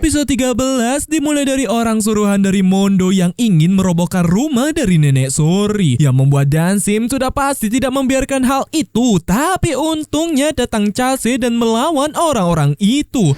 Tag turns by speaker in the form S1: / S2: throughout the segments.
S1: Episode 13 dimulai dari orang suruhan dari Mondo yang ingin merobohkan rumah dari nenek Sori. Yang membuat Dansim sudah pasti tidak membiarkan hal itu. Tapi untungnya datang Chase dan melawan orang-orang itu.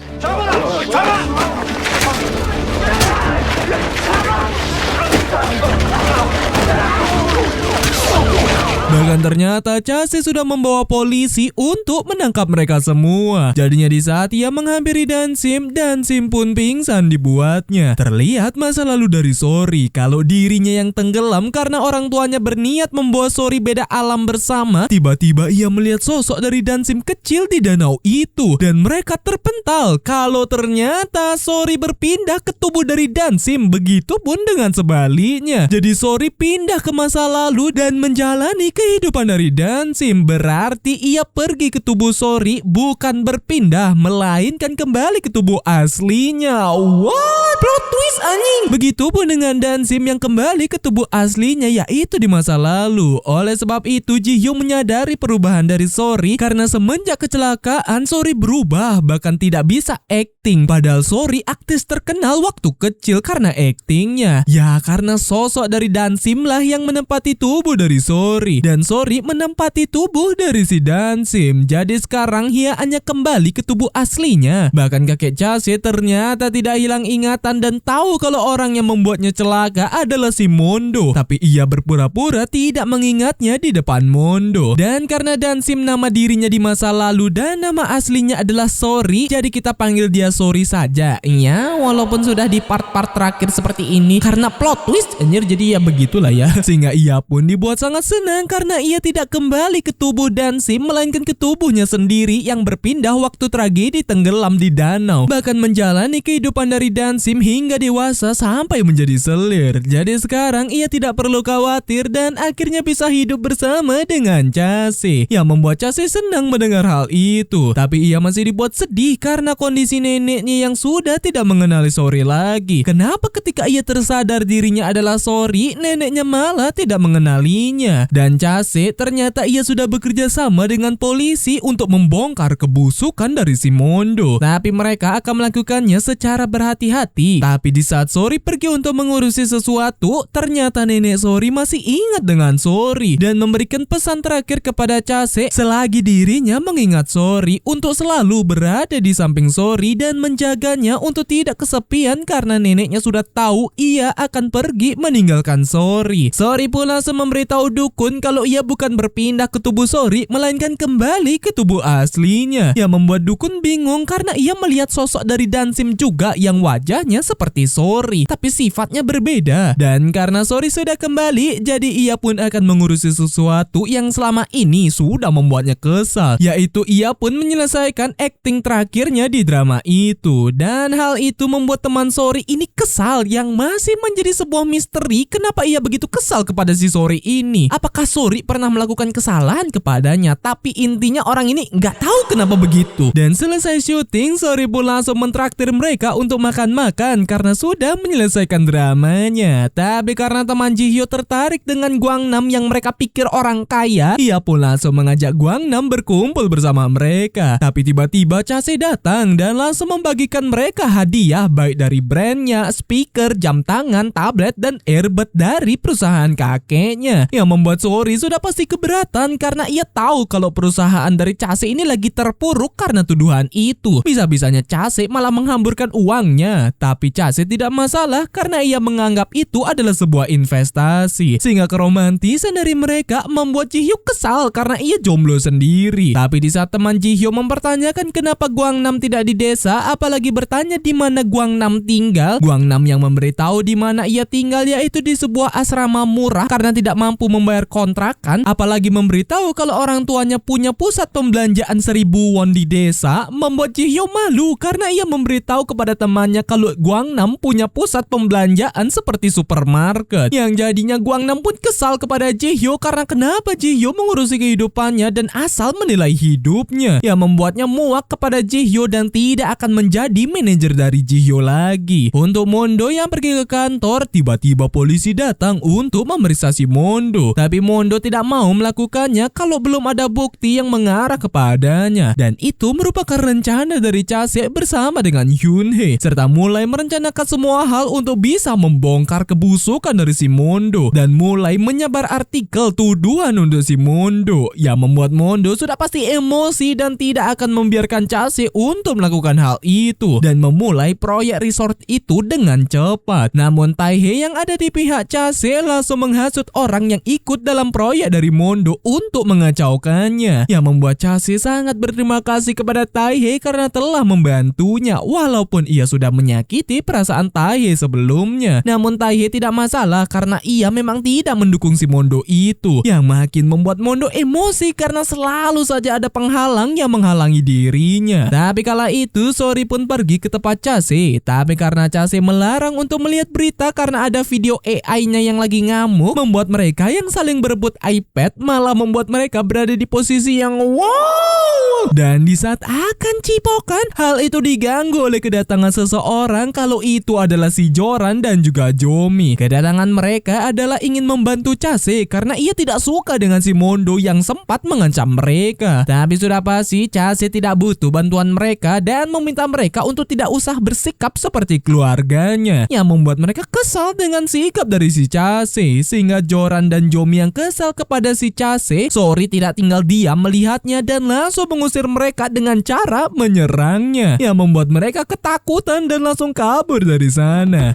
S1: Bahkan ternyata Chase sudah membawa polisi untuk menangkap mereka semua. Jadinya di saat ia menghampiri Dansim, Dansim pun pingsan dibuatnya. Terlihat masa lalu dari Sori kalau dirinya yang tenggelam karena orang tuanya berniat membawa Sori beda alam bersama. Tiba-tiba ia melihat sosok dari Dansim kecil di danau itu dan mereka terpental kalau ternyata Sori berpindah ke tubuh dari Dansim. Begitupun dengan sebaliknya. Jadi Sori pindah ke masa lalu dan menjalani kehidupan dari Dansim. Berarti ia pergi ke tubuh Sori, bukan berpindah, melainkan kembali ke tubuh aslinya. What? Plot twist anjing. Begitupun dengan Dansim yang kembali ke tubuh aslinya, yaitu di masa lalu. Oleh sebab itu Ji-hyun menyadari perubahan dari Sori karena semenjak kecelakaan Sori berubah, bahkan tidak bisa acting. Padahal Sori artis terkenal waktu kecil karena actingnya. Ya karena sosok dari Dansim lah yang menempati tubuh dari Sori. Dan Sori menempati tubuh dari si Dansim. Jadi sekarang ia hanya kembali ke tubuh aslinya. Bahkan kakek Chase ternyata tidak hilang ingatan dan tahu kalau orang yang membuatnya celaka adalah si Mondo. Tapi ia berpura-pura tidak mengingatnya di depan Mondo. Dan karena Dansim nama dirinya di masa lalu dan nama aslinya adalah Sori, jadi kita panggil dia Sori saja. Ya, walaupun sudah di part-part terakhir seperti ini karena plot twist anjir, jadi ya begitulah ya. Sehingga ia pun dibuat sangat senang karena ia tidak kembali ke tubuh Dansim melainkan ke tubuhnya sendiri yang berpindah waktu tragedi tenggelam di danau. Bahkan menjalani kehidupan dari Dansim hingga dewasa sampai menjadi selir. Jadi sekarang ia tidak perlu khawatir dan akhirnya bisa hidup bersama dengan Chase. Yang membuat Chase senang mendengar hal itu. Tapi ia masih dibuat sedih karena kondisi neneknya yang sudah tidak mengenali Sori lagi. Kenapa ketika ia tersadar dirinya adalah Sori, neneknya malah tidak mengenalinya? Dan Chase ternyata ia sudah bekerja sama dengan polisi untuk membongkar kebusukan dari si Mondo. Tapi mereka akan melakukannya secara berhati-hati. Tapi di saat Sori pergi untuk mengurusi sesuatu, ternyata nenek Sori masih ingat dengan Sori dan memberikan pesan terakhir kepada Chase selagi dirinya mengingat Sori untuk selalu berada di samping Sori dan menjaganya untuk tidak kesepian karena neneknya sudah tahu ia akan pergi meninggalkan Sori. Sori pun langsung memberitahu dukun kalau ia bukan berpindah ke tubuh Sori melainkan kembali ke tubuh aslinya. Yang membuat dukun bingung karena ia melihat sosok dari Dansim juga yang wajahnya seperti Sori tapi sifatnya berbeda. Dan karena Sori sudah kembali, jadi ia pun akan mengurusi sesuatu yang selama ini sudah membuatnya kesal, yaitu ia pun menyelesaikan acting terakhirnya di drama itu. Dan hal itu membuat teman Sori ini kesal yang masih menjadi sebuah misteri kenapa ia begitu kesal kepada si Sori ini. Apakah Sori pernah melakukan kesalahan kepadanya? Tapi intinya orang ini nggak tahu kenapa begitu. Dan selesai syuting, Sori pun langsung mentraktir mereka untuk makan-makan karena sudah menyelesaikan dramanya. Tapi karena teman Ji-hyun tertarik dengan Gwangnam yang mereka pikir orang kaya, ia pun langsung mengajak Gwangnam berkumpul bersama mereka. Tapi tiba-tiba Chase datang dan langsung membagikan mereka hadiah baik dari brandnya, speaker, jam tangan, tablet, dan earbud dari perusahaan kakeknya. Yang membuat Sori sudah pasti keberatan karena ia tahu kalau perusahaan dari Chase ini lagi terpuruk karena tuduhan itu. Bisa-bisanya Chase malah menghamburkan uangnya. Tapi Chase tidak masalah karena ia menganggap itu adalah sebuah investasi. Sehingga keromantisan dari mereka membuat Ji-hyun kesal karena ia jomblo sendiri. Tapi di saat teman Ji-hyun mempertanyakan kenapa Gwangnam tidak di desa, apalagi bertanya di mana Gwangnam tinggal, Gwangnam yang memberitahu di mana ia tinggal yaitu di sebuah asrama murah karena tidak mampu membayar kontrakan, apalagi memberitahu kalau orang tuanya punya pusat pembelanjaan 1000 won di desa, membuat Ji-hyun malu karena ia memberitahu kepada temannya kalau Gwangnam punya pusat pembelanjaan seperti supermarket. Yang jadinya Gwangnam pun kesal kepada Ji-hyun karena kenapa Ji-hyun mengurusi kehidupannya dan asal menilai hidupnya, yang membuatnya muak kepada Ji-hyun dan tidak akan menjadi manajer dari Ji-hyun lagi. Untuk Mondo yang pergi ke kantor, tiba-tiba polisi datang untuk memeriksa si Mondo. Tapi Mondo tidak mau melakukannya kalau belum ada bukti yang mengarah kepadanya. Dan itu merupakan rencana dari Chase bersama dengan Hyunhee, serta mulai merencanakan semua hal untuk bisa membongkar kebusukan dari si Mondo dan mulai menyebar artikel tuduhan untuk si Mondo yang membuat Mondo sudah pasti emosi dan tidak akan membiarkan Chase untuk melakukan hal itu dan memulai proyek resort itu dengan cepat. Namun Taehae yang ada di pihak Chase langsung menghasut orang yang ikut dalam proyek dari Mondo untuk mengacaukannya, yang membuat Chase sangat berterima kasih kepada Taehae karena telah membantunya walaupun ia sudah menyakiti perasaan Taehae sebelumnya. Namun Taehae tidak masalah karena ia memang tidak mendukung si Mondo itu, yang makin membuat Mondo emosi karena selalu saja ada penghalang yang menghalangi dirinya. Tapi kala itu Sori pun pergi ke tempat Chase, tapi karena Chase melarang untuk melihat berita karena ada video AI-nya yang lagi ngamuk, membuat mereka yang saling berebut iPad malah membuat mereka berada di posisi yang wow. Dan di saat akan cipokan, hal itu diganggu oleh kedatangan seseorang kalau itu adalah si Joran dan juga Jomi. Kedatangan mereka adalah ingin membantu Chase karena ia tidak suka dengan si Mondo yang sempat mengancam mereka. Tapi sudah pasti Chase tidak butuh bantuan mereka dan meminta mereka untuk tidak usah bersikap seperti keluarganya, yang membuat mereka kesal dengan sikap dari si Chase. Sehingga Joran dan Jomi yang kesal kepada si Chase, Sori tidak tinggal diam melihatnya dan langsung mengusir mereka dengan cara menyerangnya, yang membuat mereka ketakutan dan langsung kabur dari sana.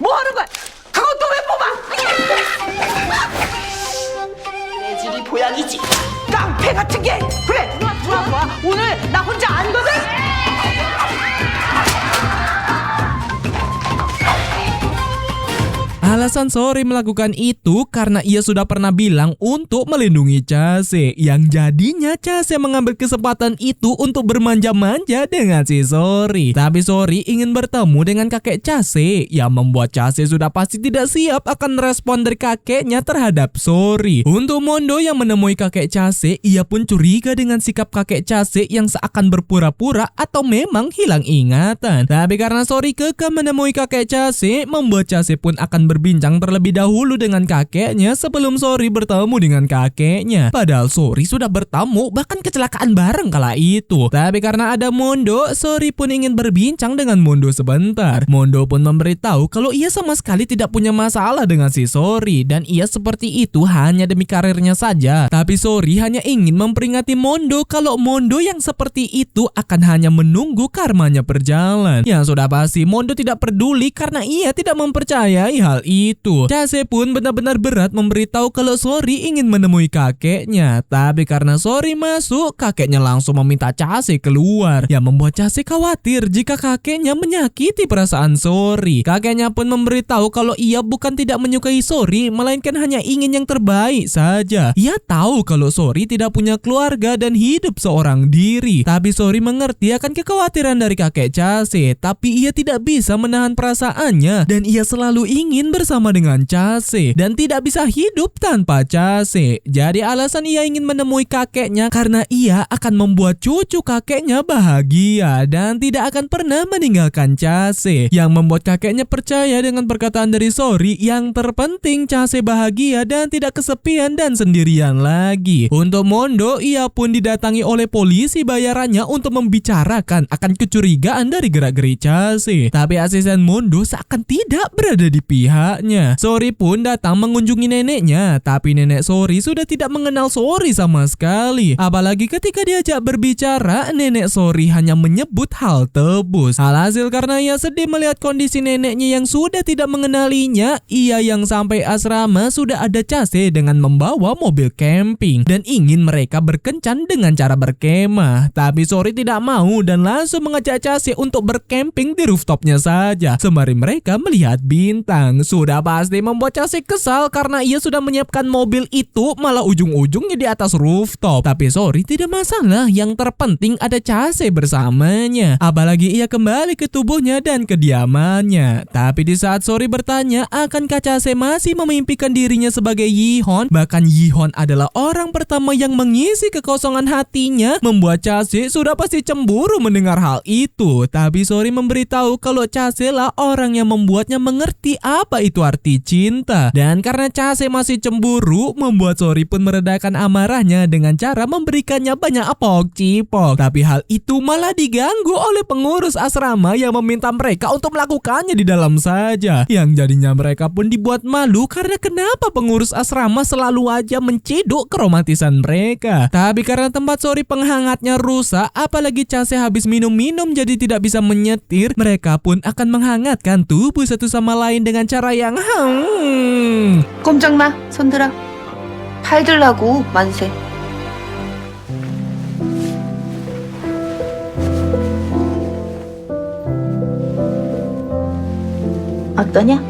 S2: 뭐 하는 거야? 그건 또 왜 뽑아? 내질이 보약이지. 깡패 같은 게. 그래. 좋아. 오늘 나 혼자 아니거든.
S1: Alasan Sori melakukan itu karena ia sudah pernah bilang untuk melindungi Chase, yang jadinya Chase mengambil kesempatan itu untuk bermanja-manja dengan si Sori. Tapi Sori ingin bertemu dengan kakek Chase, yang membuat Chase sudah pasti tidak siap akan respon dari kakeknya terhadap Sori. Untuk Mondo yang menemui kakek Chase, ia pun curiga dengan sikap kakek Chase yang seakan berpura-pura atau memang hilang ingatan. Tapi karena Sori kekeh menemui kakek Chase, membuat Chase pun akan berbincang terlebih dahulu dengan kakeknya sebelum Sori bertemu dengan kakeknya. Padahal Sori sudah bertemu bahkan kecelakaan bareng kala itu. Tapi karena ada Mondo, Sori pun ingin berbincang dengan Mondo sebentar. Mondo pun memberitahu kalau ia sama sekali tidak punya masalah dengan si Sori dan ia seperti itu hanya demi karirnya saja. Tapi Sori hanya ingin memperingati Mondo kalau Mondo yang seperti itu akan hanya menunggu karmanya berjalan. Yang sudah pasti Mondo tidak peduli karena ia tidak mempercayai hal itu. Chase pun benar-benar berat memberitahu kalau Sori ingin menemui kakeknya. Tapi karena Sori masuk, kakeknya langsung meminta Chase keluar, yang membuat Chase khawatir jika kakeknya menyakiti perasaan Sori. Kakeknya pun memberitahu kalau ia bukan tidak menyukai Sori, melainkan hanya ingin yang terbaik saja. Ia tahu kalau Sori tidak punya keluarga dan hidup seorang diri. Tapi Sori mengerti akan kekhawatiran dari kakek Chase, tapi ia tidak bisa menahan perasaannya dan ia selalu ingin bersama dengan Chase dan tidak bisa hidup tanpa Chase. Jadi alasan ia ingin menemui kakeknya karena ia akan membuat cucu kakeknya bahagia dan tidak akan pernah meninggalkan Chase, yang membuat kakeknya percaya dengan perkataan dari Sori yang terpenting Chase bahagia dan tidak kesepian dan sendirian lagi. Untuk Mondo, ia pun didatangi oleh polisi bayarannya untuk membicarakan akan kecurigaan dari gerak-gerik Chase. Tapi asisten Mondo seakan tidak berada di pihaknya. Sori pun datang mengunjungi neneknya, tapi nenek Sori sudah tidak mengenal Sori sama sekali. Apalagi ketika diajak berbicara, nenek Sori hanya menyebut hal tebus. Alhasil karena ia sedih melihat kondisi neneknya yang sudah tidak mengenalinya, ia yang sampai asrama sudah ada Chase dengan membawa mobil camping dan ingin mereka berkencan dengan cara berkemah. Tapi Sori tidak mau dan langsung mengajak Chase untuk bercamping di rooftopnya saja sembari mereka melihat bintang. Sudah pasti membuat Chase kesal karena ia sudah menyiapkan mobil itu malah ujung-ujungnya di atas rooftop. Tapi Sori tidak masalah, yang terpenting ada Chase bersamanya. Apalagi ia kembali ke tubuhnya dan kediamannya. Tapi di saat Sori bertanya akankah Chase masih memimpikan dirinya sebagai Yihon, bahkan Yihon adalah orang pertama yang mengisi kekosongan hatinya, membuat Chase sudah pasti cemburu mendengar hal itu. Tapi Sori memberitahu kalau Chase lah orang yang membuatnya mengerti apa apa itu arti cinta. Dan karena Chase masih cemburu, membuat Sori pun meredakan amarahnya dengan cara memberikannya banyak apok cipok. Tapi hal itu malah diganggu oleh pengurus asrama yang meminta mereka untuk melakukannya di dalam saja. Yang jadinya mereka pun dibuat malu karena kenapa pengurus asrama selalu aja menciduk keromantisan mereka. Tapi karena tempat Sori penghangatnya rusak, apalagi Chase habis minum-minum jadi tidak bisa menyetir, mereka pun akan menghangatkan tubuh satu sama lain dengan cara yang
S2: 꼼짝마, 손들어. 팔 들라고, 만세. 어떠냐?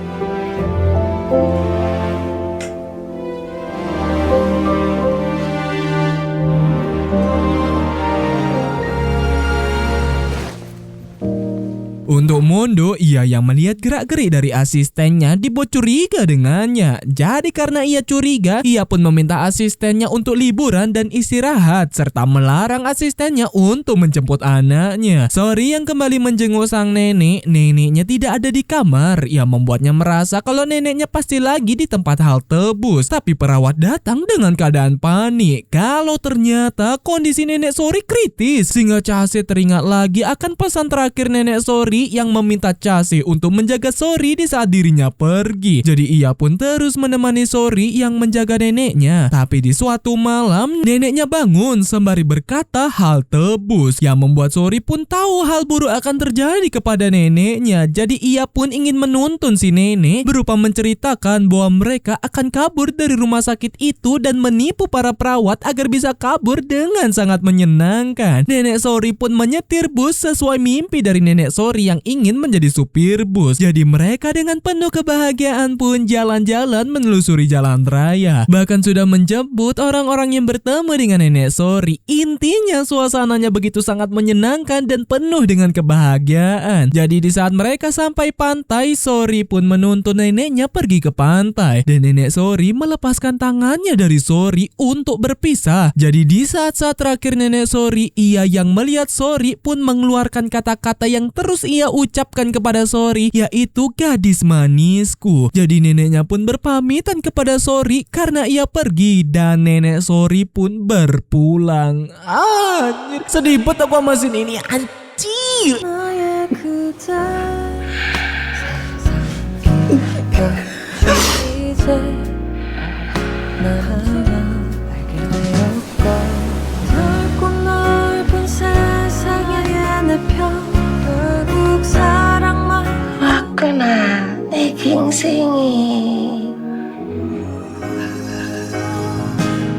S1: Untuk Mondo, ia yang melihat gerak-gerik dari asistennya dibuat curiga dengannya. Jadi karena ia curiga, ia pun meminta asistennya untuk liburan dan istirahat, serta melarang asistennya untuk menjemput anaknya. Sori yang kembali menjenguk sang nenek, neneknya tidak ada di kamar. Ia membuatnya merasa kalau neneknya pasti lagi di tempat halte bus. Tapi perawat datang dengan keadaan panik kalau ternyata kondisi nenek Sori kritis, sehingga Chase teringat lagi akan pesan terakhir nenek Sori yang meminta Chase untuk menjaga Sori di saat dirinya pergi. Jadi ia pun terus menemani Sori yang menjaga neneknya. Tapi di suatu malam, neneknya bangun sembari berkata halte bus, yang membuat Sori pun tahu hal buruk akan terjadi kepada neneknya. Jadi ia pun ingin menuntun si nenek berupa menceritakan bahwa mereka akan kabur dari rumah sakit itu dan menipu para perawat agar bisa kabur dengan sangat menyenangkan. Nenek Sori pun menyetir bus sesuai mimpi dari nenek Sori yang ingin menjadi supir bus. Jadi mereka dengan penuh kebahagiaan pun jalan-jalan menelusuri jalan raya. Bahkan sudah menjemput orang-orang yang bertemu dengan nenek Sori. Intinya suasananya begitu sangat menyenangkan dan penuh dengan kebahagiaan. Jadi di saat mereka sampai pantai, Sori pun menuntun neneknya pergi ke pantai. Dan nenek Sori melepaskan tangannya dari Sori untuk berpisah. Jadi di saat-saat terakhir nenek Sori, ia yang melihat Sori pun mengeluarkan kata-kata yang terus ia ucapkan kepada Sori, yaitu gadis manisku. Jadi neneknya pun berpamitan kepada Sori karena ia pergi dan nenek Sori pun berpulang. Anjir, sedih banget apa mesin ini, anjir.
S3: 왔구나, 내 갱생이.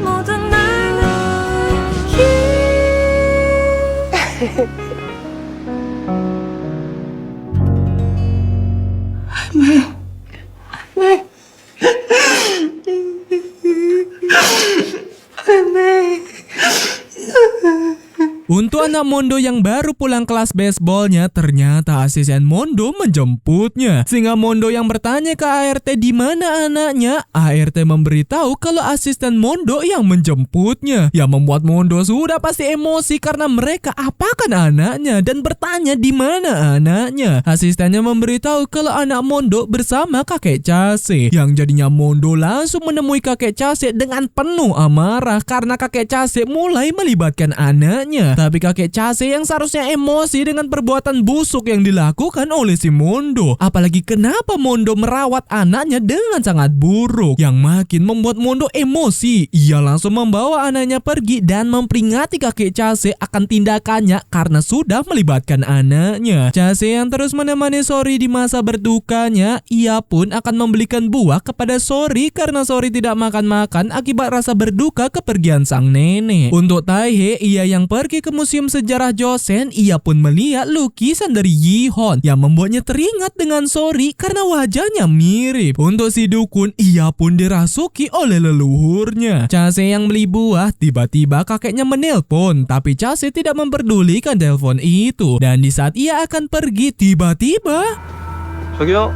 S3: 모든 날 느끼.
S1: Untuk anak Mondo yang baru pulang kelas baseballnya, ternyata asisten Mondo menjemputnya. Sehingga Mondo yang bertanya ke ART di mana anaknya, ART memberitahu kalau asisten Mondo yang menjemputnya. Yang membuat Mondo sudah pasti emosi karena mereka apakan anaknya dan bertanya di mana anaknya. Asistennya memberitahu kalau anak Mondo bersama kakek Chase. Yang jadinya Mondo langsung menemui kakek Chase dengan penuh amarah karena kakek Chase mulai melibatkan anaknya. Tapi kakek Chase yang seharusnya emosi dengan perbuatan busuk yang dilakukan oleh si Mondo. Apalagi kenapa Mondo merawat anaknya dengan sangat buruk, yang makin membuat Mondo emosi. Ia langsung membawa anaknya pergi dan memperingati kakek Chase akan tindakannya karena sudah melibatkan anaknya. Chase yang terus menemani Sori di masa berdukanya, ia pun akan membelikan buah kepada Sori karena Sori tidak makan-makan akibat rasa berduka kepergian sang nenek. Untuk Taehae, ia yang pergi ke Museum Sejarah Joseon, ia pun melihat lukisan dari Yihon yang membuatnya teringat dengan Sori karena wajahnya mirip. Untuk si dukun, ia pun dirasuki oleh leluhurnya. Chase yang beli buah, tiba-tiba kakeknya menelpon, tapi Chase tidak memperdulikan telepon itu. Dan di saat ia akan pergi, tiba-tiba
S4: 저기요.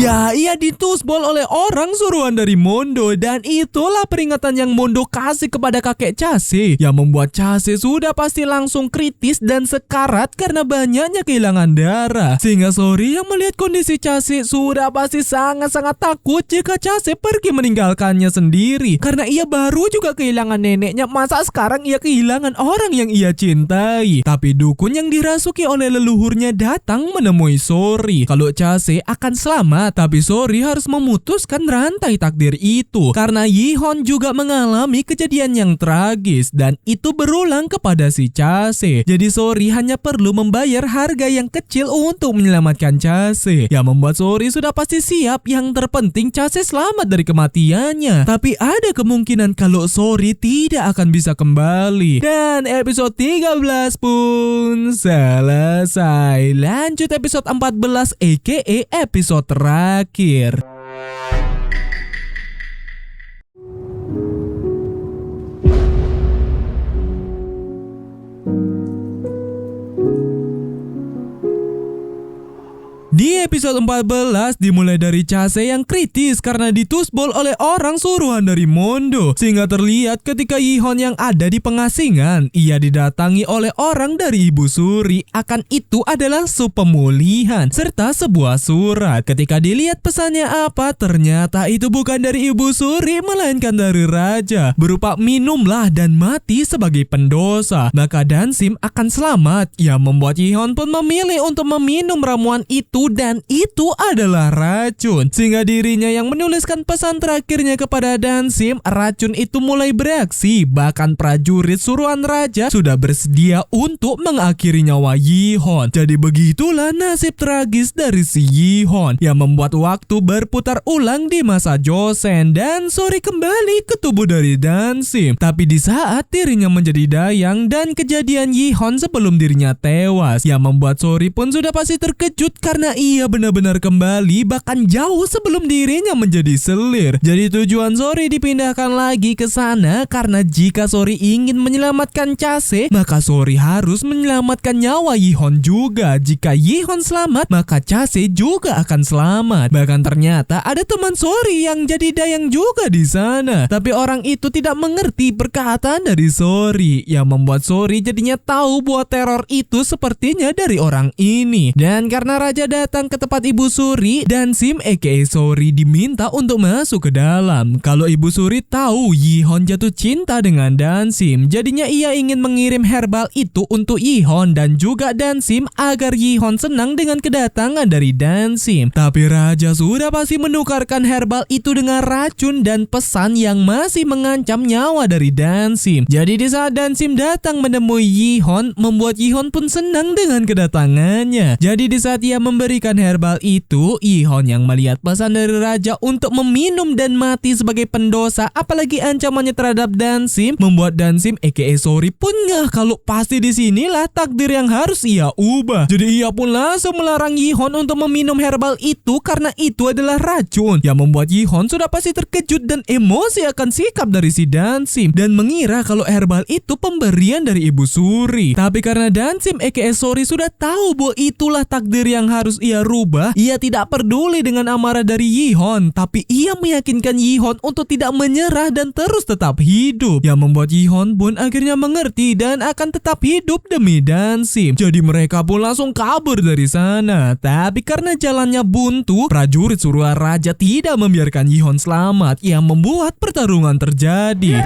S1: ya, ia ditusbol oleh orang suruhan dari Mondo. Dan itulah peringatan yang Mondo kasih kepada kakek Chase, yang membuat Chase sudah pasti langsung kritis dan sekarat karena banyaknya kehilangan darah. Sehingga Sori yang melihat kondisi Chase sudah pasti sangat-sangat takut jika Chase pergi meninggalkannya sendiri, karena ia baru juga kehilangan neneknya, masa sekarang ia kehilangan orang yang ia cintai. Tapi dukun yang dirasuki oleh leluhurnya datang menemui Sori kalau Chase akan selamat, tapi Sori harus memutuskan rantai takdir itu karena Yi-hon juga mengalami kejadian yang tragis dan itu berulang kepada si Chase. Jadi Sori hanya perlu membayar harga yang kecil untuk menyelamatkan Chase, yang membuat Sori sudah pasti siap. Yang terpenting Chase selamat dari kematiannya. Tapi ada kemungkinan kalau Sori tidak akan bisa kembali. Dan episode 13 pun selesai. Lanjut episode 14 aka episode terakhir. Di episode 14 dimulai dari Chase yang kritis karena ditusbol oleh orang suruhan dari Mondo, sehingga terlihat ketika Yi-hon yang ada di pengasingan, ia didatangi oleh orang dari Ibu Suri. Akan itu adalah sup pemulihan serta sebuah surat. Ketika dilihat pesannya apa, ternyata itu bukan dari Ibu Suri melainkan dari raja, berupa minumlah dan mati sebagai pendosa, maka Dansim akan selamat. Yang membuat Yi-hon pun memilih untuk meminum ramuan itu, dan itu adalah racun. Sehingga dirinya yang menuliskan pesan terakhirnya kepada Dansim, racun itu mulai bereaksi. Bahkan prajurit suruhan raja sudah bersedia untuk mengakhiri nyawa Yi-hon. Jadi begitulah nasib tragis dari si Yi-hon, yang membuat waktu berputar ulang di masa Joseon dan Sori kembali ke tubuh dari Dansim. Tapi di saat dirinya menjadi dayang dan kejadian Yi-hon sebelum dirinya tewas, yang membuat Sori pun sudah pasti terkejut karena ia benar-benar kembali bahkan jauh sebelum dirinya menjadi selir. Jadi tujuan Sori dipindahkan lagi ke sana karena jika Sori ingin menyelamatkan Chase, maka Sori harus menyelamatkan nyawa Yi-hon juga. Jika Yi-hon selamat, maka Chase juga akan selamat. Bahkan ternyata ada teman Sori yang jadi dayang juga di sana. Tapi orang itu tidak mengerti perkataan dari Sori, yang membuat Sori jadinya tahu bahwa teror itu sepertinya dari orang ini. Dan karena raja datang ke tempat Ibu Suri, Dansim aka Sori diminta untuk masuk ke dalam. Kalau Ibu Suri tahu Yi-hon jatuh cinta dengan Dansim, jadinya ia ingin mengirim herbal itu untuk Yi-hon dan juga Dansim agar Yi-hon senang dengan kedatangan dari Dansim. Tapi raja sudah pasti menukarkan herbal itu dengan racun dan pesan yang masih mengancam nyawa dari Dansim. Jadi di saat Dansim datang menemui Yi-hon, membuat Yi-hon pun senang dengan kedatangannya. Jadi di saat ia memberikan herbal itu, Yi-hon yang melihat pesan dari raja untuk meminum dan mati sebagai pendosa, apalagi ancamannya terhadap Dansim, membuat Dansim aka Sori pun ngeh kalau pasti disinilah takdir yang harus ia ubah. Jadi ia pun langsung melarang Yi-hon untuk meminum herbal itu karena itu adalah racun, yang membuat Yi-hon sudah pasti terkejut dan emosi akan sikap dari si Dansim dan mengira kalau herbal itu pemberian dari Ibu Suri. Tapi karena Dansim aka Sori sudah tahu bahwa itulah takdir yang harus ia rubah, ia tidak peduli dengan amarah dari Yi-hon, tapi ia meyakinkan Yi-hon untuk tidak menyerah dan terus tetap hidup, yang membuat Yi-hon pun akhirnya mengerti dan akan tetap hidup demi Dansim. Jadi mereka pun langsung kabur dari sana. Tapi karena jalannya buntu, prajurit suruhan raja tidak membiarkan Yi-hon selamat, yang membuat pertarungan terjadi.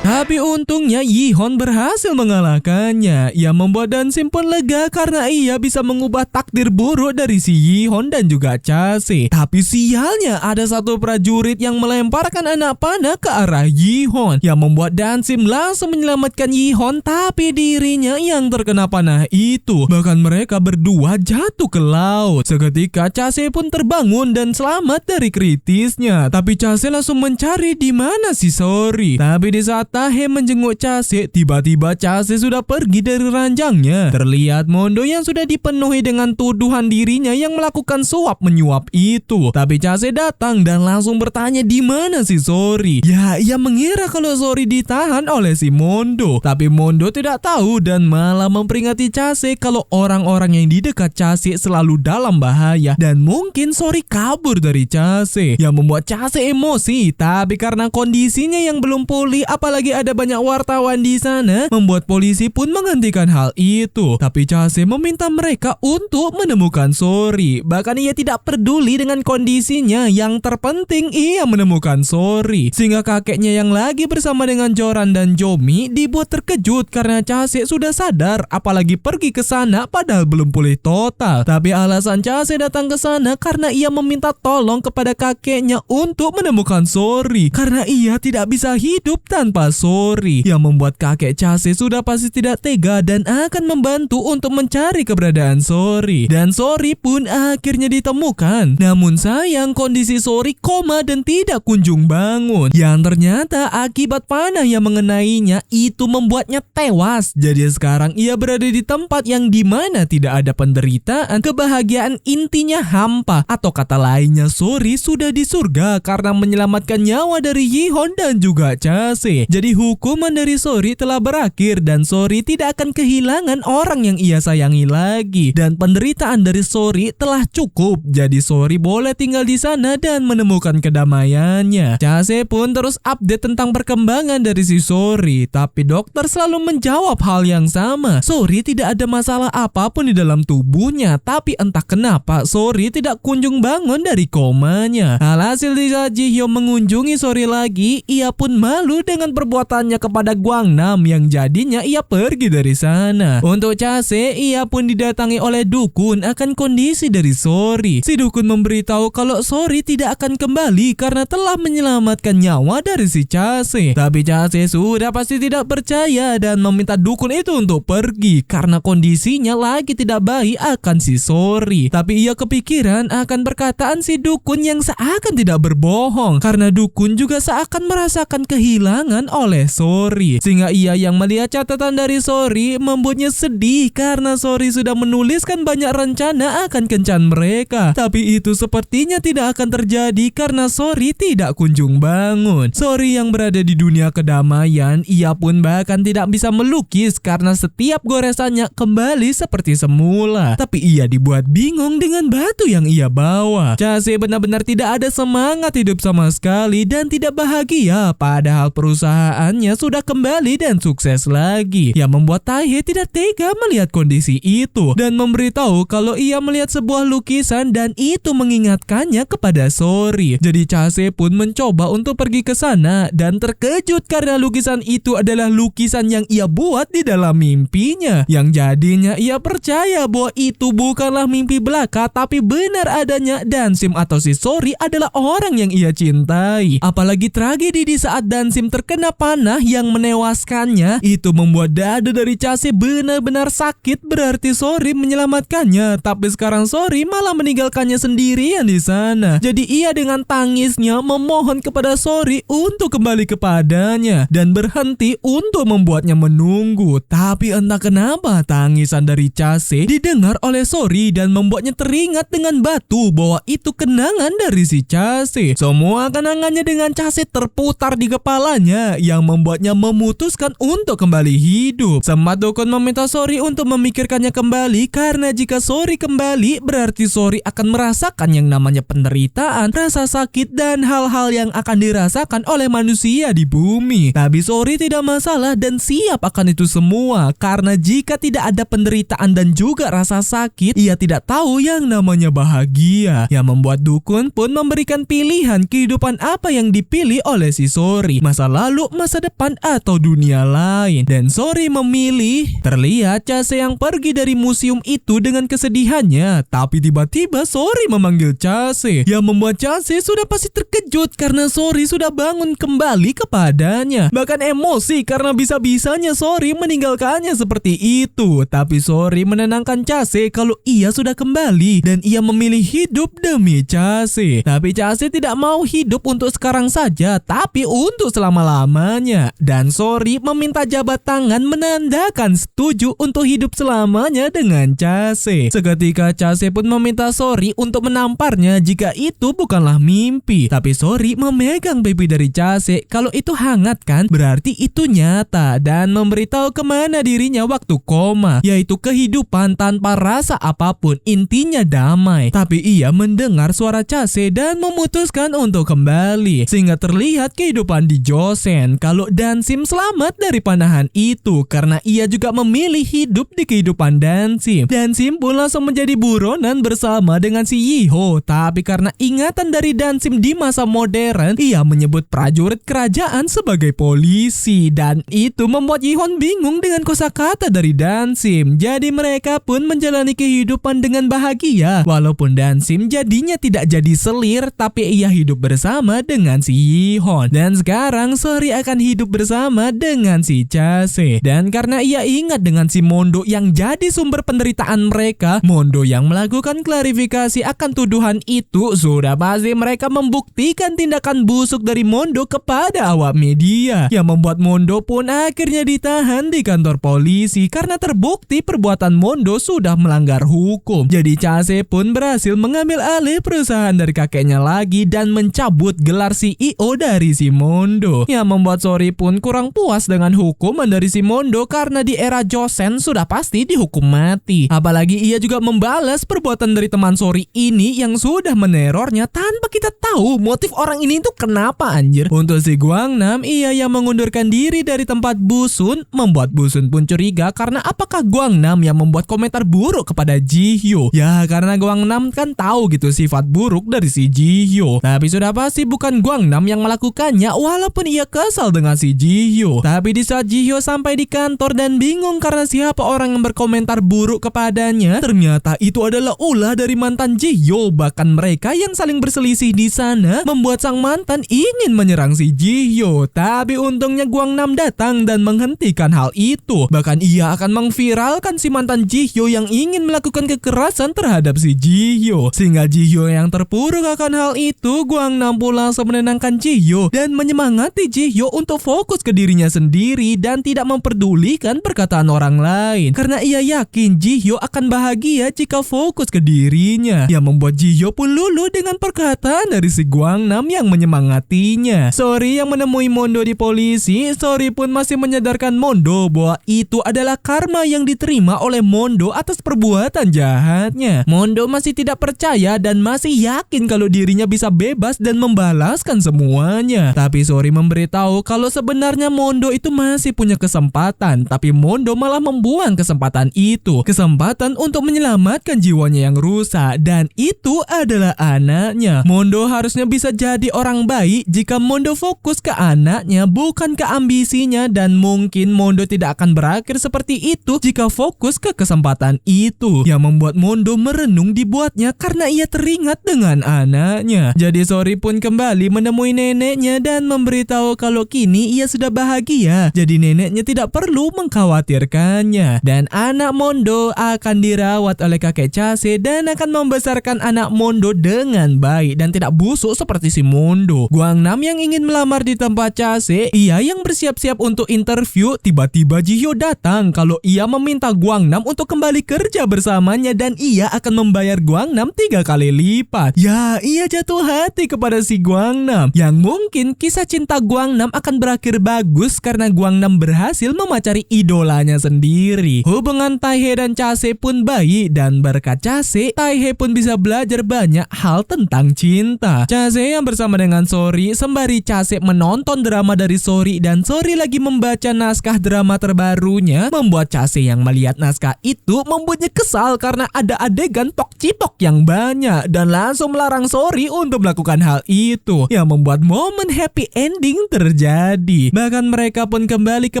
S1: Tapi untungnya Yi-hon berhasil mengalahkannya, yang membuat Dansim pun lega karena ia bisa mengubah takdir buruk dari si Yi-hon dan juga Chase. Tapi sialnya ada satu prajurit yang melemparkan anak panah ke arah Yi-hon, yang membuat Dansim langsung menyelamatkan Yi-hon, tapi dirinya yang terkena panah itu. Bahkan mereka berdua jatuh ke laut. Seketika Chase pun terbangun dan selamat dari kritisnya. Tapi Chase langsung mencari di mana si Sori. Tapi di saat Tahe menjenguk Chase, tiba-tiba Chase sudah pergi dari ranjangnya. Terlihat Mondo yang sudah dipenuhi dengan tuduhan dirinya yang melakukan suap menyuap itu. Tapi Chase datang dan langsung bertanya di mana si Sori. Ya, ia mengira kalau Sori ditahan oleh si Mondo. Tapi Mondo tidak tahu dan malah memperingati Chase kalau orang-orang yang di dekat Chase selalu dalam bahaya dan mungkin Sori kabur dari Chase, yang membuat Chase emosi. Tapi karena kondisinya yang belum pulih, apalagi ada banyak wartawan di sana, membuat polisi pun menghentikan hal itu. Tapi Chase meminta mereka untuk menemukan Sori. Bahkan ia tidak peduli dengan kondisinya, yang terpenting ia menemukan Sori. Sehingga kakeknya yang lagi bersama dengan Joran dan Jomi dibuat terkejut karena Chase sudah sadar, apalagi pergi ke sana padahal belum pulih total. Tapi alasan Chase datang ke sana karena ia meminta tolong kepada kakeknya untuk menemukan Sori, karena ia tidak bisa hidup tanpa Sori, yang membuat kakek Chase sudah pasti tidak tega dan akan membantu untuk mencari keberadaan Sori. Dan Sori pun akhirnya ditemukan. Namun sayang, kondisi Sori koma dan tidak kunjung bangun, yang ternyata akibat panah yang mengenainya itu membuatnya tewas. Jadi sekarang ia berada di tempat yang dimana tidak ada penderitaan, kebahagiaan intinya hampa, atau kata lainnya Sori sudah di surga karena menyelamatkan nyawa dari Yihon dan juga Chase. Jadi hukuman dari Sori telah berakhir dan Sori tidak akan kehilangan orang yang ia sayangi lagi, dan penderitaan dari Sori telah cukup. Jadi Sori boleh tinggal di sana dan menemukan kedamaiannya. Chase pun terus update tentang perkembangan dari si Sori, tapi dokter selalu menjawab hal yang sama. Sori tidak ada masalah apapun di dalam tubuhnya, tapi entah kenapa Sori tidak kunjung bangun dari komanya. Alhasil di saat Ji-hyo mengunjungi Sori lagi, ia pun malu dengan perbuatannya kepada Gwangnam, yang jadinya ia pergi dari sana. Untuk Chase, ia pun didatangi oleh dukun akan kondisi dari Sori. Si dukun memberitahu kalau Sori tidak akan kembali karena telah menyelamatkan nyawa dari si Chase. Tapi Chase sudah pasti tidak percaya dan meminta dukun itu untuk pergi karena kondisinya lagi tidak baik akan si Sori. Tapi ia kepikiran akan perkataan si dukun yang seakan tidak berbohong, karena dukun juga seakan merasakan kehilangan oleh Sori. Sehingga ia yang melihat catatan dari Sori membuatnya sedih karena Sori sudah menuliskan banyak rencana akan kencan mereka. Tapi itu sepertinya tidak akan terjadi karena Sori tidak kunjung bangun. Sori yang berada di dunia kedamaian, ia pun bahkan tidak bisa melukis karena setiap goresannya kembali seperti semula. Tapi ia dibuat bingung dengan batu yang ia bawa. Chase benar-benar tidak ada semangat hidup sama sekali dan tidak bahagia, padahal perusahaannya sudah kembali dan sukses lagi, yang membuat Tae tidak tega melihat kondisi itu dan memberitahu kalau ia melihat sebuah lukisan dan itu mengingatkannya kepada Sori. Jadi Chase pun mencoba untuk pergi ke sana dan terkejut karena lukisan itu adalah lukisan yang ia buat di dalam mimpinya, yang jadinya ia percaya bahwa itu bukanlah mimpi belaka tapi benar adanya Dansim atau si Sori adalah orang yang ia cintai. Apalagi tragedi di saat Dansim terkena panah yang menewaskannya, itu membuat dada dari Chase benar-benar sakit. Berarti Sori menyelamatkannya, tapi sekarang Sori malah meninggalkannya sendirian di sana. Jadi ia dengan tangisnya memohon kepada Sori untuk kembali kepadanya dan berhenti untuk membuatnya menunggu. Tapi entah kenapa tangisan dari Chase didengar oleh Sori dan membuatnya teringat dengan batu bahwa itu kenangan dari si Chase. Semua kenangannya dengan Chase terputar di kepalanya yang membuatnya memutuskan untuk kembali hidup. Sempat dukun meminta Sori untuk memikirkannya kembali karena jika Sori kembali berarti Sori akan merasakan yang namanya penderitaan, rasa sakit dan hal-hal yang akan dirasakan oleh manusia di bumi. Tapi Sori tidak masalah dan siap akan itu semua karena jika tidak ada penderitaan dan juga rasa sakit, ia tidak tahu yang namanya bahagia. Yang membuat dukun pun memberikan pilihan kehidupan apa yang dipilih oleh si Sori, masa lalu, masa depan, atau dunia lain. Dan Sori memilih. Terlihat Chase yang pergi dari museum itu dengan kesedihannya, tapi tiba-tiba Sori memanggil Chase, yang membuat Chase sudah pasti terkejut karena Sori sudah bangun kembali kepadanya. Bahkan emosi karena bisa-bisanya Sori meninggalkannya seperti itu. Tapi Sori menenangkan Chase kalau ia sudah kembali dan ia memilih hidup demi Chase. Tapi Chase tidak mau hidup untuk sekarang saja, tapi untuk selama-lamanya. selamanya. Dan Sori meminta jabat tangan menandakan setuju untuk hidup selamanya dengan Chase. Seketika Chase pun meminta Sori untuk menamparnya jika itu bukanlah mimpi. Tapi Sori memegang pipi dari Chase. Kalau itu hangat kan, berarti itu nyata. Dan memberitahu kemana dirinya waktu koma, yaitu kehidupan tanpa rasa apapun, intinya damai. Tapi ia mendengar suara Chase dan memutuskan untuk kembali. Sehingga terlihat kehidupan di Joseon kalau Dansim selamat dari panahan itu karena ia juga memilih hidup di kehidupan Dansim. Dansim pun langsung menjadi buronan bersama dengan si Yiho. Tapi karena ingatan dari Dansim di masa modern, ia menyebut prajurit kerajaan sebagai polisi. Dan itu membuat Yihon bingung dengan kosakata dari Dansim. Jadi mereka pun menjalani kehidupan dengan bahagia. Walaupun Dansim jadinya tidak jadi selir, tapi ia hidup bersama dengan si Yihon. Dan sekarang Sori akan hidup bersama dengan si Chase. Dan karena ia ingat dengan si Mondo yang jadi sumber penderitaan mereka, Mondo yang melakukan klarifikasi akan tuduhan itu, sudah pasti mereka membuktikan tindakan busuk dari Mondo kepada awak media, yang membuat Mondo pun akhirnya ditahan di kantor polisi karena terbukti perbuatan Mondo sudah melanggar hukum. Jadi Chase pun berhasil mengambil alih perusahaan dari kakeknya lagi dan mencabut gelar CEO dari si Mondo, yang membuat Sori pun kurang puas dengan hukuman dari si Mondo karena di era Joseon sudah pasti dihukum mati. Apalagi ia juga membalas perbuatan dari teman Sori ini yang sudah menerornya tanpa kita tahu motif orang ini itu kenapa anjir. Untuk si Guangnam, ia yang mengundurkan diri dari tempat Busun, membuat Busun pun curiga karena apakah Guangnam yang membuat komentar buruk kepada Jihyo. Ya karena Guangnam kan tahu gitu sifat buruk dari si Jihyo. Tapi sudah pasti bukan Guangnam yang melakukannya walaupun ia kesal dengan si Jihyo. Tapi di saat Jihyo sampai di kantor dan bingung karena siapa orang yang berkomentar buruk kepadanya, ternyata itu adalah ulah dari mantan Jihyo. Bahkan mereka yang saling berselisih di sana membuat sang mantan ingin menyerang si Jihyo. Tapi untungnya Guangnam datang dan menghentikan hal itu. Bahkan ia akan mengviralkan si mantan Jihyo yang ingin melakukan kekerasan terhadap si Jihyo. Sehingga Jihyo yang terpuruk akan hal itu, Guangnam pun langsung menenangkan Jihyo dan menyemangati Jihyo untuk fokus ke dirinya sendiri dan tidak memperdulikan perkataan orang lain. Karena ia yakin Jihyo akan bahagia jika fokus ke dirinya. Yang membuat Jihyo pun luluh dengan perkataan dari si Guangnam yang menyemangatinya. Sori yang menemui Mondo di polisi, Sori pun masih menyadarkan Mondo bahwa itu adalah karma yang diterima oleh Mondo atas perbuatan jahatnya. Mondo masih tidak percaya dan masih yakin kalau dirinya bisa bebas dan membalaskan semuanya. Tapi Sori memberitahu kalau sebenarnya Mondo itu masih punya kesempatan, tapi Mondo malah membuang kesempatan itu. Kesempatan untuk menyelamatkan jiwanya yang rusak, dan itu adalah anaknya. Mondo harusnya bisa jadi orang baik jika Mondo fokus ke anaknya, bukan ke ambisinya, dan mungkin Mondo tidak akan berakhir seperti itu jika fokus ke kesempatan itu. Yang membuat Mondo merenung dibuatnya karena ia teringat dengan anaknya. Jadi Sori pun kembali menemui neneknya dan memberitahu kalau kini ia sudah bahagia. Jadi neneknya tidak perlu mengkhawatirkannya. Dan anak Mondo akan dirawat oleh kakek Chase dan akan membesarkan anak Mondo dengan baik dan tidak busuk seperti si Mondo. Guangnam yang ingin melamar di tempat Chase, ia yang bersiap-siap untuk interview, tiba-tiba Jihyo datang kalau ia meminta Guangnam untuk kembali kerja bersamanya dan ia akan membayar Guangnam 3 kali lipat. Ya, ia jatuh hati kepada si Guangnam yang mungkin kisah cinta Guangnam akan berakhir bagus karena Guangnam berhasil memacari idolanya sendiri. Hubungan Taehae dan Chase pun baik dan berkat Chase, Taehae pun bisa belajar banyak hal tentang cinta. Chase yang bersama dengan Sori sembari Chase menonton drama dari Sori dan Sori lagi membaca naskah drama terbarunya, membuat Chase yang melihat naskah itu membuatnya kesal karena ada adegan pok-cipok yang banyak dan langsung melarang Sori untuk melakukan hal itu, yang membuat momen happy ending terjadi. Bahkan mereka pun kembali ke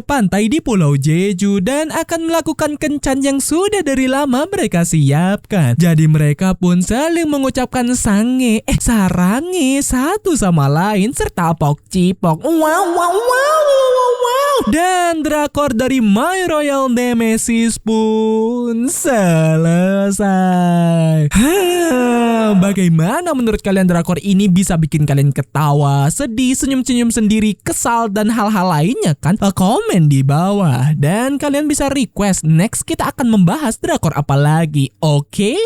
S1: pantai di Pulau Jeju dan akan melakukan kencan yang sudah dari lama mereka siapkan. Jadi mereka pun saling mengucapkan sarange satu sama lain serta pok-cipok. Wow wow wow wow wow. Dan drakor dari My Royal Nemesis pun selesai. Bagaimana menurut kalian drakor ini bisa bikin kalian ketawa, sedih, senyum-senyum sendiri, kesal, dan hal-hal lainnya kan? Komen di bawah. Dan kalian bisa request next kita akan membahas drakor apa lagi, oke?